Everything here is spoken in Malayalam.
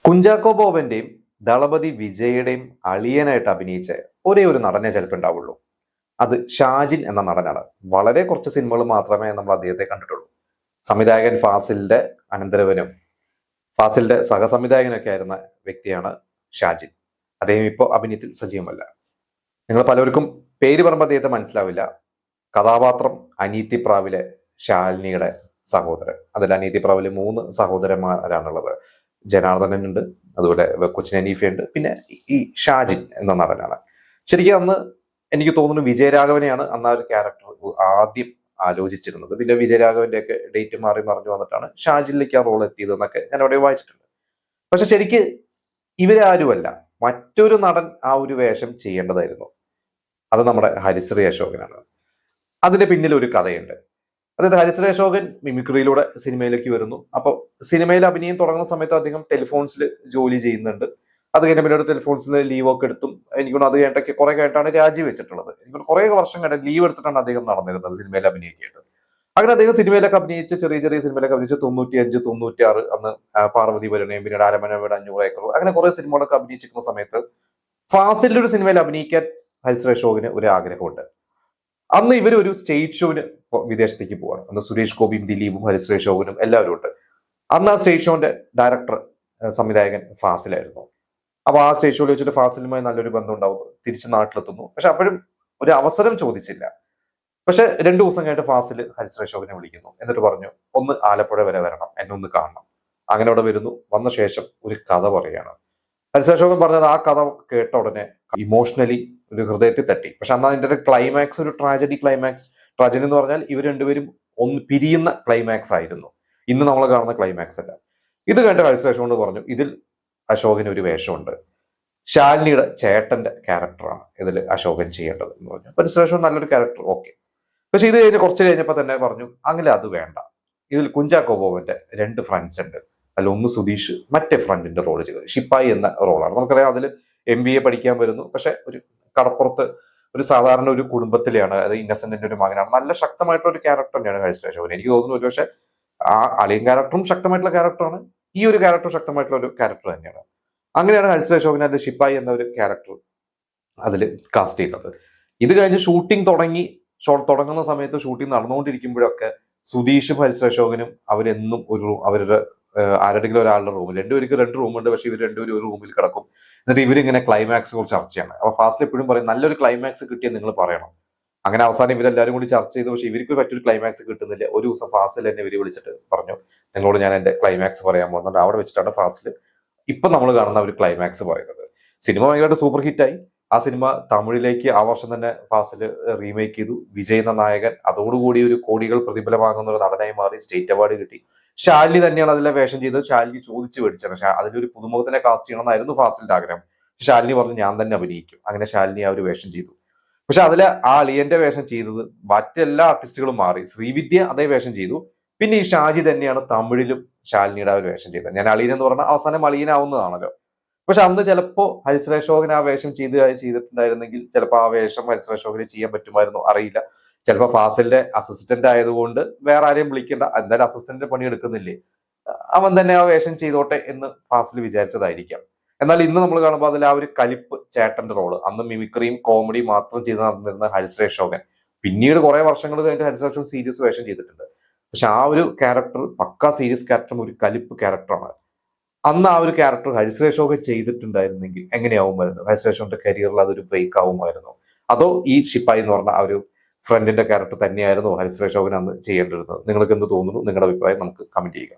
കുഞ്ചാക്കോ ബോബന്റെയും ദളപതി വിജയുടെയും അളിയനായിട്ട് അഭിനയിച്ച ഒരേ ഒരു നടനെ ചിലപ്പോൾ ഉണ്ടാവുള്ളൂ. അത് ഷാജിൻ എന്ന നടനാണ്. വളരെ കുറച്ച് സിനിമകൾ മാത്രമേ നമ്മൾ അദ്ദേഹത്തെ കണ്ടിട്ടുള്ളൂ. സംവിധായകൻ ഫാസിലിന്റെ അനന്തരവനും ഫാസിലിന്റെ സഹസംവിധായകനൊക്കെ ആയിരുന്ന വ്യക്തിയാണ് ഷാജിൻ. അദ്ദേഹം ഇപ്പോൾ അഭിനയത്തിൽ സജീവമല്ല. നിങ്ങൾ പലർക്കും പേര് പറയുമ്പോൾ അദ്ദേഹത്തെ മനസ്സിലാവില്ല. കഥാപാത്രം അനീതി പ്രാവിലെ ശാലിനിയുടെ സഹോദരൻ. അതിൽ അനീതി പ്രാവിലെ 3 സഹോദരന്മാരാണുള്ളത്. ജനാർദ്ദനൻ ഉണ്ട്, അതുപോലെ കൊച്ചിൻ ഹനീഫയുണ്ട്, പിന്നെ ഈ ഷാജിൻ എന്ന നടനാണ്. ശരിക്കും അന്ന് എനിക്ക് തോന്നുന്നു വിജയരാഘവനെയാണ് അന്ന് ആ ഒരു ക്യാരക്ടർ ആദ്യം ആലോചിച്ചിരുന്നത്. പിന്നെ വിജയരാഘവന്റെ ഒക്കെ ഡേറ്റ് മാറി മറിഞ്ഞു വന്നിട്ടാണ് ഷാജിനിലേക്ക് ആ റോൾ എത്തിയത് എന്നൊക്കെ ഞാൻ അവിടെ വായിച്ചിട്ടുണ്ട്. പക്ഷെ ശരിക്ക് ഇവരാരുമല്ല, മറ്റൊരു നടൻ ആ ഒരു വേഷം ചെയ്യേണ്ടതായിരുന്നു. അത് നമ്മുടെ ഹരിശ്രീ അശോകനാണ്. അതിന്റെ പിന്നിൽ ഒരു കഥയുണ്ട്. അതായത് ഹരിശ്രീ അശോകൻ മിമിക്രിയിലൂടെ സിനിമയിലേക്ക് വരുന്നു. അപ്പോൾ സിനിമയിൽ അഭിനയം തുടങ്ങുന്ന സമയത്ത് അദ്ദേഹം ടെലിഫോൺസിൽ ജോലി ചെയ്യുന്നുണ്ട്. അത് കഴിഞ്ഞ പിന്നീട് ടെലിഫോൺസിൽ ലീവ് ഒക്കെ എടുത്തും എനിക്കൊന്ന് അത് കഴിഞ്ഞിട്ടൊക്കെ കുറെ കഴിഞ്ഞിട്ടാണ് രാജിവെച്ചിട്ടുള്ളത്. എനിക്ക് കുറെ വർഷം കഴിഞ്ഞ ലീവ് എടുത്തിട്ടാണ് അദ്ദേഹം നടന്നിരുന്നത് സിനിമയിൽ അഭിനയിക്കായിട്ട്. അങ്ങനെ അദ്ദേഹം സിനിമയിലൊക്കെ അഭിനയിച്ച് ചെറിയ ചെറിയ സിനിമയിലൊക്കെ അഭിനയിച്ച് 95, 96 അന്ന് പാർവതി ഭരണയും പിന്നീട് അരമന വീട് 500 ഏക്കർ അങ്ങനെ കുറെ സിനിമകളൊക്കെ അഭിനയിച്ചിരിക്കുന്ന സമയത്ത് ഫാസിലിന്റെ ഒരു സിനിമയിൽ അഭിനയിക്കാൻ ഹരിശ്രീ അശോകന് ഒരു ആഗ്രഹമുണ്ട്. അന്ന് ഇവർ ഒരു സ്റ്റേജ് ഷോവിന് വിദേശത്തേക്ക് പോവാണ്. അന്ന് സുരേഷ് ഗോപിയും ദിലീപും ഹരിശ്രീ അശോകനും എല്ലാവരും ഉണ്ട്. അന്ന് ആ സ്റ്റേജ് ഷോന്റെ ഡയറക്ടർ സംവിധായകൻ ഫാസിലായിരുന്നു. അപ്പൊ ആ സ്റ്റേജ് ഷോയിൽ വെച്ചിട്ട് ഫാസിലുമായി നല്ലൊരു ബന്ധം ഉണ്ടാവും. തിരിച്ച് നാട്ടിലെത്തുന്നു. പക്ഷെ അപ്പോഴും ഒരു അവസരം ചോദിച്ചില്ല. പക്ഷെ 2 ദിവസം കഴിഞ്ഞിട്ട് ഫാസിൽ ഹരിശ്രീ അശോകനെ വിളിക്കുന്നു. എന്നിട്ട് പറഞ്ഞു, ഒന്ന് ആലപ്പുഴ വരെ വരണം, എന്നെ ഒന്ന് കാണണം. അങ്ങനെ അവിടെ വരുന്നു. വന്ന ശേഷം ഒരു കഥ പറയാണ്. ഹരിശ്രീ അശോകൻ പറഞ്ഞത് ആ കഥ കേട്ട ഉടനെ ഇമോഷണലി ഒരു ഹൃദയത്തിൽ തട്ടി. പക്ഷെ അന്ന് അതിന്റെ ക്ലൈമാക്സ് ഒരു ട്രാജഡി ക്ലൈമാക്സ്. ട്രാജഡി എന്ന് പറഞ്ഞാൽ ഇവർ രണ്ടുപേരും ഒന്ന് പിരിയുന്ന ക്ലൈമാക്സ് ആയിരുന്നു. ഇന്ന് നമ്മൾ കാണുന്ന ക്ലൈമാക്സ് അല്ല. ഇത് കണ്ട് ഹരിശ്രീ അശോകൻ പറഞ്ഞു, ഇതിൽ അശോകന് ഒരു വേഷമുണ്ട്. ശാലിനിയുടെ ചേട്ടന്റെ ക്യാരക്ടറാണ് ഇതിൽ അശോകൻ ചെയ്യേണ്ടത് എന്ന് പറഞ്ഞു. ഹരിശ്രീ അശോകൻ നല്ലൊരു ക്യാരക്ടർ, ഓക്കെ. പക്ഷെ ഇത് കഴിഞ്ഞ് കുറച്ച് കഴിഞ്ഞപ്പോൾ തന്നെ പറഞ്ഞു, അങ്ങനെ അത് വേണ്ട. ഇതിൽ കുഞ്ചാക്കോ ബോബന്റെ 2 ഫ്രണ്ട്സ് ഉണ്ട്. അതിൽ ഒന്ന് സുധീഷ്, മറ്റേ ഫ്രണ്ടിന്റെ റോൾ ചെയ്തത് ഷിപ്പായി എന്ന റോളാണ്. നമുക്കറിയാം അതിൽ MBA പഠിക്കാൻ വരുന്നു. പക്ഷെ ഒരു കടപ്പുറത്ത് ഒരു സാധാരണ ഒരു കുടുംബത്തിലെയാണ്, അത് ഇന്നസെന്റിന്റെ ഒരു മകനാണ്. നല്ല ശക്തമായിട്ടുള്ള ഒരു ക്യാരക്ടർ തന്നെയാണ് ഹരിശ്രീ അശോകൻ. എനിക്ക് തോന്നുന്നു ഒരു പക്ഷെ ആ അളിയൻ ക്യാരക്ടറും ശക്തമായിട്ടുള്ള ക്യാരക്ടറാണ്, ഈ ഒരു ക്യാരക്ടർ ശക്തമായിട്ടുള്ള ഒരു ക്യാരക്ടർ തന്നെയാണ്. അങ്ങനെയാണ് ഹരിശ്രീ അശോകൻ അതിൽ ഷിപ്പായി എന്ന ഒരു ക്യാരക്ടർ അതിൽ കാസ്റ്റ് ചെയ്തത്. ഇത് കഴിഞ്ഞ് ഷൂട്ടിംഗ് തുടങ്ങുന്ന സമയത്ത് ഷൂട്ടിംഗ് നടന്നുകൊണ്ടിരിക്കുമ്പോഴൊക്കെ സുധീഷും ഹരിശ്രീ അശോകനും അവരെന്നും അവരുടെ ആരുടെങ്കിലും ഒരാളുടെ റൂമിൽ, 2 പേർക്ക് 2 റൂമുണ്ട്, പക്ഷെ ഇവർ 2 പേരും ഒരു റൂമിൽ കിടക്കും. എന്നിട്ട് ഇവരിങ്ങനെ ക്ലൈമാക്സ് കുറിച്ച് ചർച്ചയാണ്. അപ്പൊ ഫാസിൽ എപ്പോഴും പറയും, നല്ലൊരു ക്ലൈമാക്സ് കിട്ടിയാൽ നിങ്ങൾ പറയണം. അങ്ങനെ അവസാനം ഇവരെല്ലാവരും കൂടി ചർച്ച ചെയ്തു. പക്ഷെ ഇവർക്ക് പറ്റൊരു ക്ലൈമാക്സ് കിട്ടുന്നില്ല. ഒരു ദിവസം ഫാസിൽ എന്നെ ഇവര് വിളിച്ചിട്ട് പറഞ്ഞു, നിങ്ങളോട് ഞാൻ എന്റെ ക്ലൈമാക്സ് പറയാൻ പോകുന്നുണ്ട്. അവിടെ വെച്ചിട്ടാണ് ഫാസിൽ ഇപ്പൊ നമ്മൾ കാണുന്ന ഒരു ക്ലൈമാക്സ് പറയുന്നത്. സിനിമ ഭയങ്കരമായിട്ട് സൂപ്പർ ഹിറ്റായി. ആ സിനിമ തമിഴിലേക്ക് ആ വർഷം തന്നെ ഫാസിൽ റീമേക്ക് ചെയ്തു. വിജയ് എന്ന നായകൻ അതോടുകൂടി ഒരു കോടികൾ പ്രതിഫലം വാങ്ങുന്ന ഒരു നടനായി മാറി. സ്റ്റേറ്റ് അവാർഡ് കിട്ടി. ശാലിനി തന്നെയാണ് അതിലെ വേഷം ചെയ്തത്. ശാലിനി ചോദിച്ചു മേടിച്ചത്. പക്ഷെ അതിലൊരു പുതുമുഖത്തിനെ കാസ്റ്റ് ചെയ്യണമെന്നായിരുന്നു ഫാസിലിന്റെ ആഗ്രഹം. ശാലിനി പറഞ്ഞു, ഞാൻ തന്നെ അഭിനയിക്കും. അങ്ങനെ ശാലിനി ആ ഒരു വേഷം ചെയ്തു. പക്ഷെ അതിലെ ആ അളിയന്റെ വേഷം ചെയ്തത് മറ്റെല്ലാ ആർട്ടിസ്റ്റുകളും മാറി. ശ്രീവിദ്യ അതേ വേഷം ചെയ്തു. പിന്നെ ഈ ഷാജി തന്നെയാണ് തമിഴിലും ശാലിനിയുടെ ആ ഒരു വേഷം ചെയ്തത്. ഞാൻ അളിയൻ എന്ന് പറഞ്ഞാൽ അവസാനം അളിയനാവുന്നതാണല്ലോ. പക്ഷെ അന്ന് ചിലപ്പോ ഹരിശ്രീ അശോകൻ ആ വേഷം ചെയ്തിട്ടുണ്ടായിരുന്നെങ്കിൽ ചിലപ്പോൾ ആ വേഷം ഹരിശ്രീ അശോകന് ചെയ്യാൻ പറ്റുമായിരുന്നു, അറിയില്ല. ചിലപ്പോൾ ഫാസിലിന്റെ അസിസ്റ്റന്റ് ആയതുകൊണ്ട് വേറെ ആരെയും വിളിക്കേണ്ട, എന്തായാലും അസിസ്റ്റന്റ് പണി എടുക്കുന്നില്ലേ, അവൻ തന്നെ ആ വേഷം ചെയ്തോട്ടെ എന്ന് ഫാസിൽ വിചാരിച്ചതായിരിക്കാം. എന്നാൽ ഇന്ന് നമ്മൾ കാണുമ്പോൾ അതിൽ ആ ഒരു കലിപ്പ് ചേട്ടന്റെ റോള്, അന്ന് മിമിക്രിയും കോമഡിയും മാത്രം ചെയ്ത് നടന്നിരുന്ന ഹരിശ്രീ അശോകൻ പിന്നീട് കുറെ വർഷങ്ങൾ കഴിഞ്ഞിട്ട് ഹരിശ്രീ അശോകൻ സീരിയസ് വേഷം ചെയ്തിട്ടുണ്ട്. പക്ഷെ ആ ഒരു ക്യാരക്ടർ പക്ക സീരിയസ് ക്യാരക്ടറും ഒരു കലിപ്പ് ക്യാരക്ടറാണ്. അന്ന് ആ ഒരു ക്യാരക്ടർ ഹരിശ്രീ അശോകൻ ചെയ്തിട്ടുണ്ടായിരുന്നെങ്കിൽ എങ്ങനെയാവുമായിരുന്നു? ഹരിശ്രീ അശോകന്റെ കരിയറിൽ അതൊരു ബ്രേക്ക് ആവുമായിരുന്നു? അതോ ഈ ഷിപ്പായി എന്ന് പറഞ്ഞ ആ ഒരു ഫ്രണ്ടിന്റെ ക്യാരക്ടർ തന്നെയായിരുന്നു ഹരിശ്രീ അശോകൻ അന്ന് ചെയ്യേണ്ടിരുന്നത്? നിങ്ങൾക്ക് എന്ത് തോന്നുന്നു? നിങ്ങളുടെ അഭിപ്രായം നമുക്ക് കമന്റ് ചെയ്യുക.